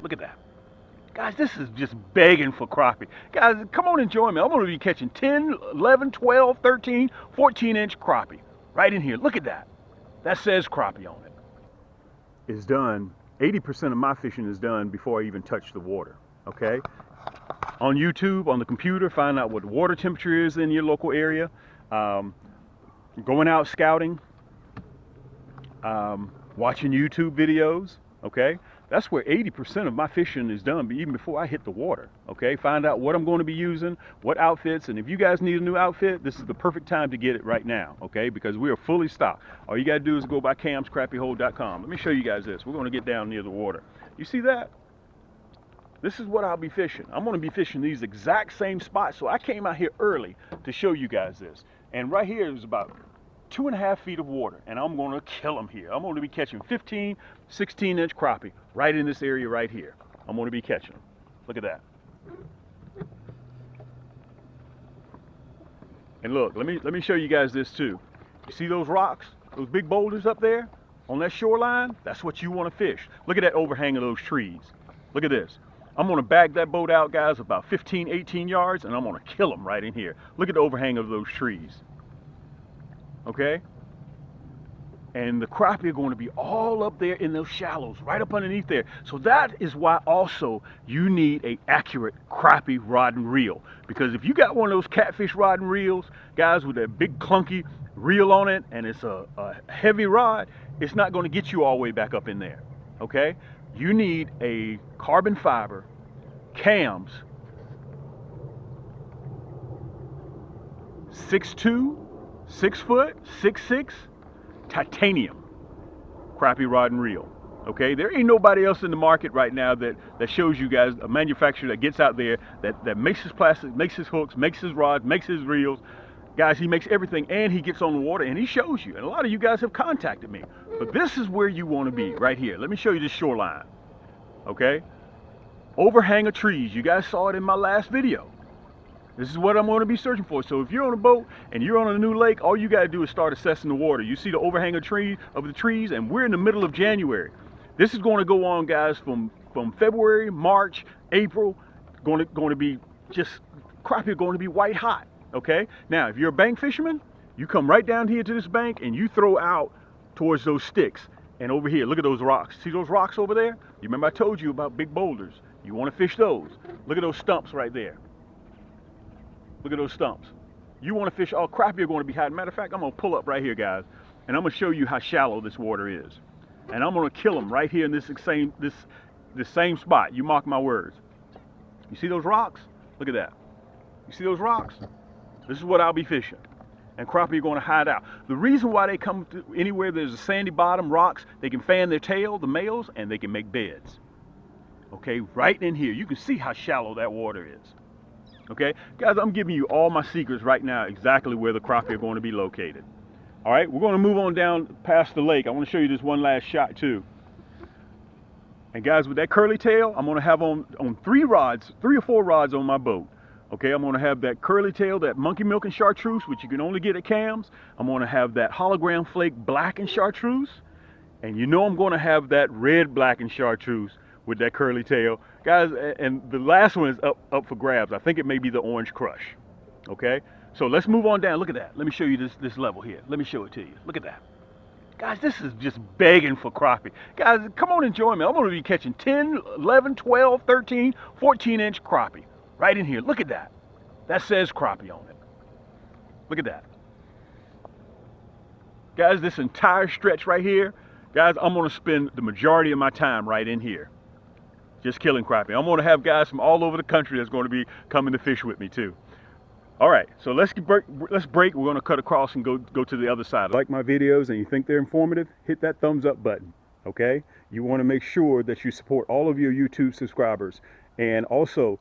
Look at that. Guys, this is just begging for crappie. Guys, come on and join me. I'm going to be catching 10, 11, 12, 13, 14-inch crappie right in here. Look at that. That says crappie on it. It's done. 80% of my fishing is done before I even touch the water, okay? On YouTube, on the computer, find out what the water temperature is in your local area. Going out scouting, watching YouTube videos, okay? That's where 80% of my fishing is done, even before I hit the water, okay? Find out what I'm going to be using, what outfits, and if you guys need a new outfit, this is the perfect time to get it right now, okay? Because we are fully stocked. All you gotta do is go by camscrappyhole.com. Let me show you guys this. We're gonna get down near the water. You see that? This is what I'll be fishing. I'm gonna be fishing these exact same spots, so I came out here early to show you guys this. And right here is about 2.5 feet of water, and I'm gonna kill them here. I'm gonna be catching 15, 16-inch crappie right in this area right here. I'm gonna be catching them. Look at that. And look, let me show you guys this too. You see those rocks, those big boulders up there on that shoreline? That's what you want to fish. Look at that overhang of those trees. Look at this. I'm gonna bag that boat out, guys, about 15, 18 yards, and I'm gonna kill them right in here. Look at the overhang of those trees. Okay? And the crappie are going to be all up there in those shallows, right up underneath there. So that is why also you need a accurate crappie rod and reel. Because if you got one of those catfish rod and reels, guys, with that big clunky reel on it, and it's a heavy rod, it's not going to get you all the way back up in there. Okay? You need a carbon fiber, cams, 6'2", 6 foot, 6'6", titanium crappie rod and reel. Okay, there ain't nobody else in the market right now that shows you guys a manufacturer that gets out there that makes his plastic, makes his hooks, makes his rods, makes his reels. Guys, he makes everything, and he gets on the water and he shows you. And a lot of you guys have contacted me. But this is where you want to be, right here. Let me show you this shoreline. Okay, overhang of trees. You guys saw it in my last video. This is what I'm going to be searching for. So if you're on a boat and you're on a new lake, all you got to do is start assessing the water. You see the overhang of the trees, and we're in the middle of January. This is going to go on, guys, from February, March, April. Going to be just crappie are going to be white hot. Okay. Now, if you're a bank fisherman, you come right down here to this bank and you throw out towards those sticks. And over here, look at those rocks. See those rocks over there? You remember I told you about big boulders. You want to fish those. Look at those stumps right there. Look at those stumps. You want to fish, all crappie are going to be hot. Matter of fact, I'm going to pull up right here, guys, and I'm going to show you how shallow this water is. And I'm going to kill them right here in this same spot. You mark my words. You see those rocks? Look at that. You see those rocks? This is what I'll be fishing. And crappie are going to hide out. The reason why they come to anywhere there's a sandy bottom, rocks, they can fan their tail, the males, and they can make beds. Okay, right in here. You can see how shallow that water is. Okay, guys, I'm giving you all my secrets right now, exactly where the crappie are going to be located. All right, we're going to move on down past the lake. I want to show you this one last shot too. And guys, with that curly tail, I'm going to have on 3 or 4 rods on my boat. Okay, I'm going to have that curly tail, that monkey milk and chartreuse, which you can only get at Cam's. I'm going to have that hologram flake black and chartreuse. And you know I'm going to have that red, black and chartreuse with that curly tail. Guys, and the last one is up for grabs. I think it may be the orange crush. Okay, so let's move on down. Look at that. Let me show you this level here. Let me show it to you. Look at that. Guys, this is just begging for crappie. Guys, come on and join me. I'm going to be catching 10, 11, 12, 13, 14-inch crappie right in here. Look at that. That says crappie on it. Look at that. Guys, this entire stretch right here, guys, I'm going to spend the majority of my time right in here. Just killing crappie. I'm going to have guys from all over the country that's going to be coming to fish with me too. All right, so let's break. We're going to cut across and go to the other side. Like my videos and you think they're informative, hit that thumbs up button, okay? You want to make sure that you support all of your YouTube subscribers. And also,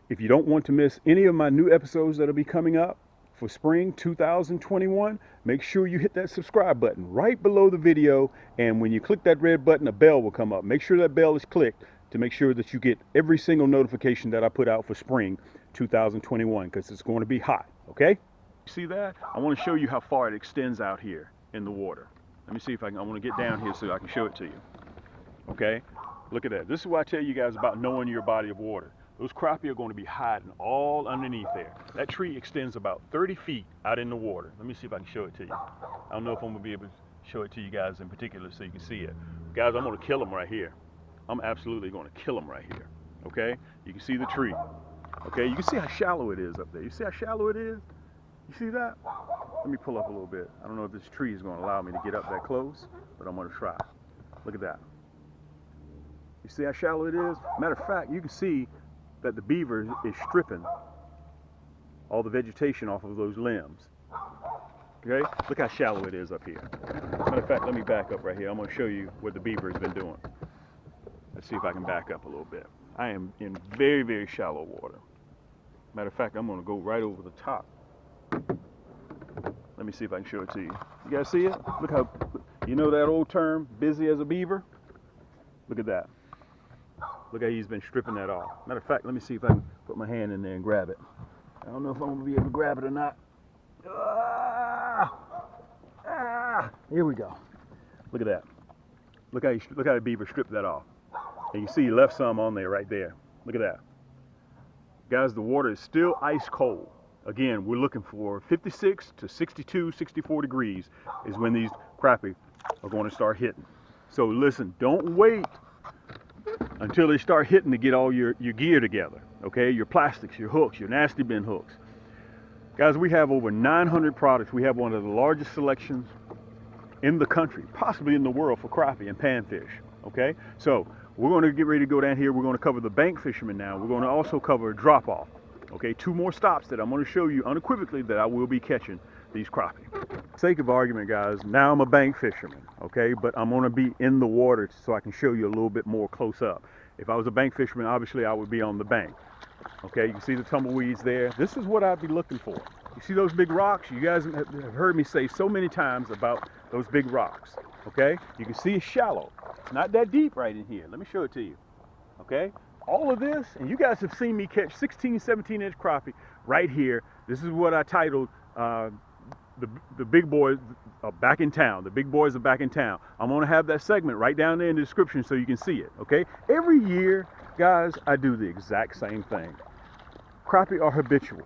if you don't want to miss any of my new episodes that'll be coming up for spring 2021, make sure you hit that subscribe button right below the video. And when you click that red button, a bell will come up. Make sure that bell is clicked to make sure that you get every single notification that I put out for spring 2021, because it's going to be hot, okay? See that? I want to show you how far it extends out here in the water. Let me see if I want to get down here so I can show it to you. Okay? Look at that. This is what I tell you guys about knowing your body of water. Those crappie are going to be hiding all underneath there. That tree extends about 30 feet out in the water. Let me see if I can show it to you. I don't know if I'm going to be able to show it to you guys in particular so you can see it. Guys, I'm going to kill them right here. I'm absolutely going to kill them right here. Okay? You can see the tree. Okay? You can see how shallow it is up there. You see how shallow it is? You see that? Let me pull up a little bit. I don't know if this tree is going to allow me to get up that close, but I'm going to try. Look at that. You see how shallow it is? Matter of fact, you can see that the beaver is stripping all the vegetation off of those limbs. Okay? Look how shallow it is up here. Matter of fact, let me back up right here. I'm going to show you what the beaver has been doing. Let's see if I can back up a little bit. I am in very, very shallow water. Matter of fact, I'm going to go right over the top. Let me see if I can show it to you. You guys see it? Look how, you know that old term, busy as a beaver? Look at that. Look how he's been stripping that off. Matter of fact, let me see if I can put my hand in there and grab it. I don't know if I'm going to be able to grab it or not. Here we go. Look at that. Look how the beaver stripped that off. And you see he left some on there right there. Look at that. Guys, the water is still ice cold. Again, we're looking for 56 to 62, 64 degrees is when these crappie are going to start hitting. So listen, don't wait until they start hitting to get all your gear together, okay? Your plastics, your hooks, your nasty bin hooks. Guys, we have over 900 products. We have one of the largest selections in the country, possibly in the world, for crappie and panfish, okay? So we're going to get ready to go down here. We're going to cover the bank fishermen now. We're going to also cover drop-off, okay? 2 more stops that I'm going to show you unequivocally that I will be catching these crappie. For the sake of argument, guys, now I'm a bank fisherman, okay? But I'm going to be in the water so I can show you a little bit more close up. If I was a bank fisherman, obviously I would be on the bank. Okay, you can see the tumbleweeds there. This is what I'd be looking for. You see those big rocks? You guys have heard me say so many times about those big rocks. Okay, you can see it's shallow. It's not that deep right in here. Let me show it to you. Okay, all of this, and you guys have seen me catch 16, 17-inch crappie right here. This is what I titled the big boys are back in town. The big boys are back in town. I'm going to have that segment right down there in the description so you can see it. Okay, every year, guys, I do the exact same thing. Crappie are habitual.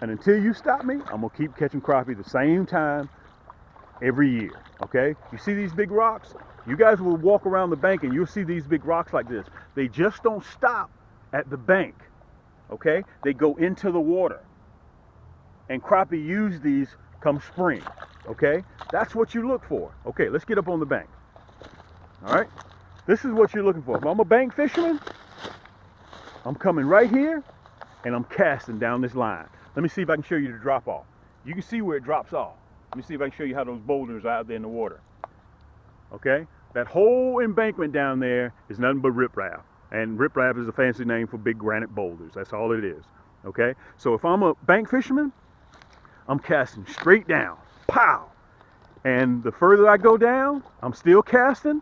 And until you stop me, I'm going to keep catching crappie the same time every year. Okay? You see these big rocks? You guys will walk around the bank and you'll see these big rocks like this. They just don't stop at the bank. Okay? They go into the water. And crappie use these come spring. Okay? That's what you look for. Okay, let's get up on the bank. All right? This is what you're looking for. If I'm a bank fisherman, I'm coming right here and I'm casting down this line. Let me see if I can show you the drop off. You can see where it drops off. Let me see if I can show you how those boulders are out there in the water. Okay? That whole embankment down there is nothing but riprap. And riprap is a fancy name for big granite boulders. That's all it is. Okay? So if I'm a bank fisherman, I'm casting straight down. Pow! And the further I go down, I'm still casting.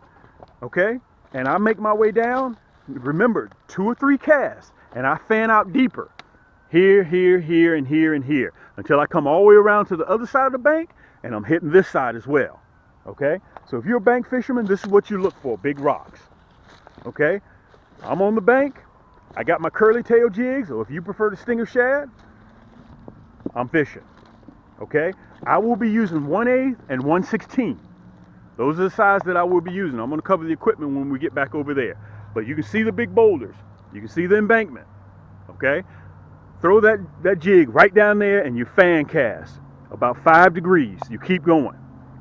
Okay? And I make my way down. Remember, 2 or 3 casts. And I fan out deeper. Here, here, here, and here, and here. Until I come all the way around to the other side of the bank. And I'm hitting this side as well. Okay? So if you're a bank fisherman, this is what you look for. Big rocks. Okay? I'm on the bank. I got my curly tail jigs. Or if you prefer the stinger shad, I'm fishing. Okay? I will be using 1/8 and 1/16. Those are the size that I will be using. I'm going to cover the equipment when we get back over there. But you can see the big boulders. You can see the embankment. Okay? Throw that jig right down there and you fan cast. About 5 degrees. You keep going.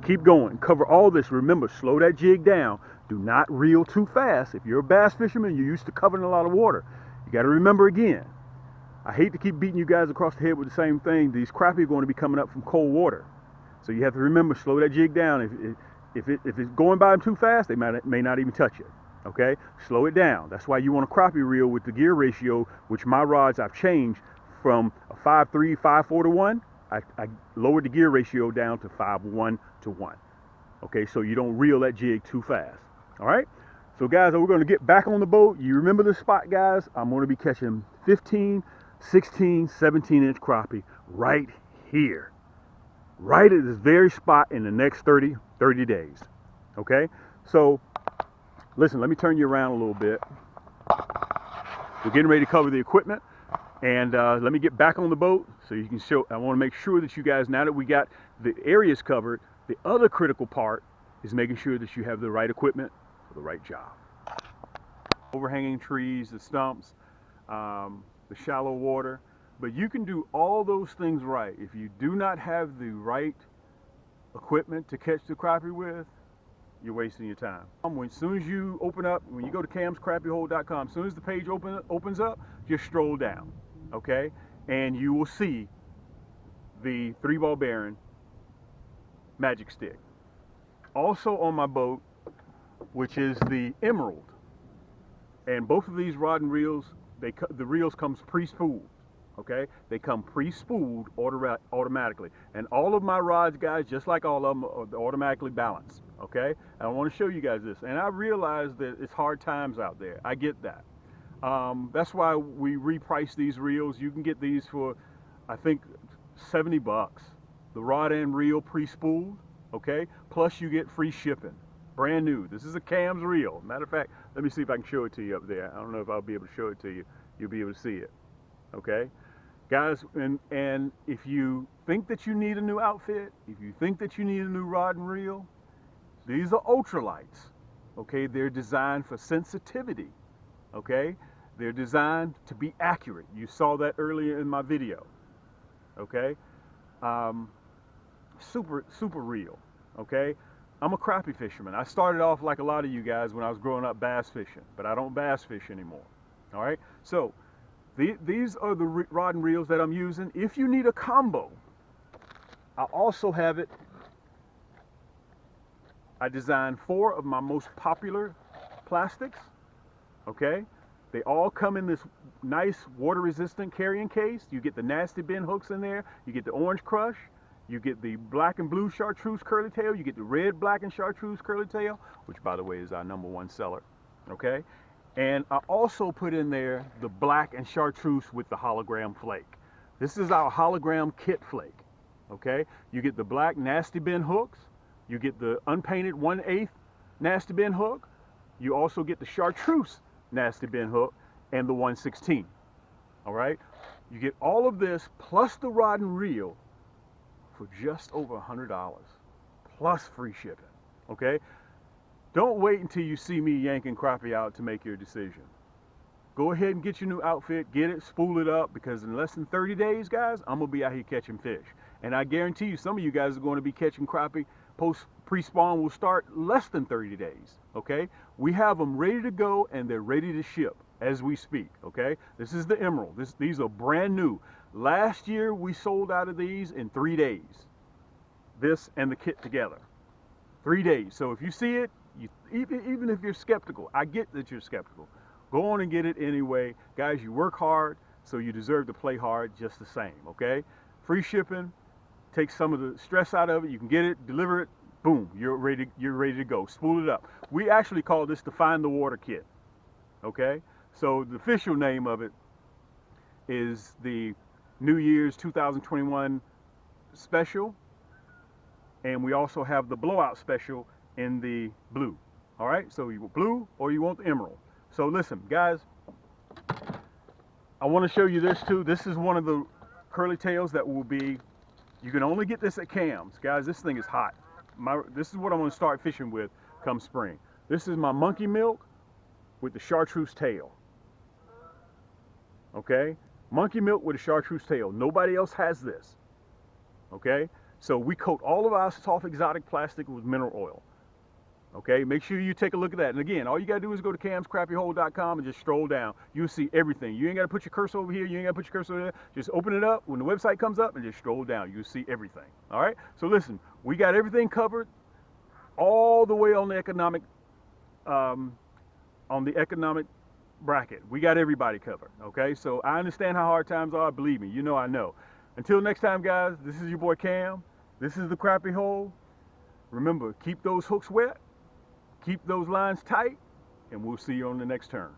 Keep going. Cover all this. Remember, slow that jig down. Do not reel too fast. If you're a bass fisherman, you're used to covering a lot of water. You got to remember again. I hate to keep beating you guys across the head with the same thing. These crappie are going to be coming up from cold water. So you have to remember, slow that jig down. If it's going by them too fast, they may not even touch it. Okay? Slow it down. That's why you want a crappie reel with the gear ratio, which my rods I've changed from a 5.3, 5.4 to 1. I lowered the gear ratio down to 5.1 to 1. Okay, so you don't reel that jig too fast. All right? So guys, we're going to get back on the boat. You remember this spot, guys? I'm going to be catching 15, 16, 17-inch crappie right here. Right at this very spot in the next 30 days. Okay? So Listen, let me turn you around a little bit. We're getting ready to cover the equipment, and let me get back on the boat so you can show. I want to make sure that you guys, now that we got the areas covered, the other critical part is making sure that you have the right equipment for the right job. Overhanging trees, the stumps, the shallow water, but you can do all those things right. If you do not have the right equipment to catch the crappie with, you're wasting your time. As soon as you open up, when you go to camscrappiehole.com, as soon as the page opens up, just stroll down, okay? And you will see the 3-ball bearing magic stick. Also on my boat, which is the Emerald. And both of these rod and reels, the reels comes pre-spooled. Okay, they come pre-spooled automatically, and all of my rods, guys, just like all of them, are automatically balanced. Okay, and I want to show you guys this, and I realize that it's hard times out there. I get that. That's why we reprice these reels. You can get these for, I think, 70 bucks. The rod and reel pre-spooled. Okay, plus you get free shipping. Brand new. This is a Cam's reel. Matter of fact, let me see if I can show it to you up there. I don't know if I'll be able to show it to you. You'll be able to see it. Okay. Guys, and if you think that you need a new outfit, if you think that you need a new rod and reel, these are ultralights. Okay, they're designed for sensitivity. Okay, they're designed to be accurate. You saw that earlier in my video. Okay, super real. Okay, I'm a crappie fisherman. I started off like a lot of you guys when I was growing up bass fishing, but I don't bass fish anymore. All right, so these are the rod and reels that I'm using. If you need a combo, I also have it. I designed 4 of my most popular plastics. Okay, they all come in this nice water-resistant carrying case. You get the nasty bin hooks in there. You get the orange crush. You get the black and blue chartreuse curly tail. You get the red, black, and chartreuse curly tail, which, by the way, is our #1 seller. Okay. And I also put in there the black and chartreuse with the hologram flake. This is our hologram kit flake. Okay, you get the black nasty bin hooks, you get the unpainted 1/8 nasty bin hook, you also get the chartreuse nasty bin hook and the 1/16. All right, you get all of this plus the rod and reel for just over $100 plus free shipping. Okay. Don't wait until you see me yanking crappie out to make your decision. Go ahead and get your new outfit, get it, spool it up, because in less than 30 days, guys, I'm going to be out here catching fish. And I guarantee you, some of you guys are going to be catching crappie. Pre-spawn will start less than 30 days, okay? We have them ready to go, and they're ready to ship as we speak, okay? This is the Emerald. These are brand new. Last year, we sold out of these in 3 days. This and the kit together. 3 days. So if you see it, even if you're skeptical, I get that you're skeptical. Go on and get it anyway. Guys, you work hard, so you deserve to play hard just the same, okay? Free shipping, take some of the stress out of it. You can get it, deliver it, boom, you're ready to go. Spool it up. We actually call this the Find the Water kit, okay? So the official name of it is the New Year's 2021 special, and we also have the blowout special in the blue. All right, so you want blue or you want the emerald. So listen, guys, I want to show you this too. This is one of the curly tails that will be, you can only get this at Cam's. Guys, this thing is hot. This is what I'm going to start fishing with come spring. This is my monkey milk with the chartreuse tail. Okay, monkey milk with a chartreuse tail. Nobody else has this. Okay, so we coat all of our soft exotic plastic with mineral oil. Okay, make sure you take a look at that. And again, all you got to do is go to camscrappiehole.com and just stroll down. You'll see everything. You ain't got to put your cursor over here. You ain't got to put your cursor there. Just open it up when the website comes up and just stroll down. You'll see everything. All right, so listen, we got everything covered all the way on the economic bracket. We got everybody covered. Okay, so I understand how hard times are. Believe me, you know I know. Until next time, guys, this is your boy Cam. This is the Crappie Hole. Remember, keep those hooks wet. Keep those lines tight, and we'll see you on the next turn.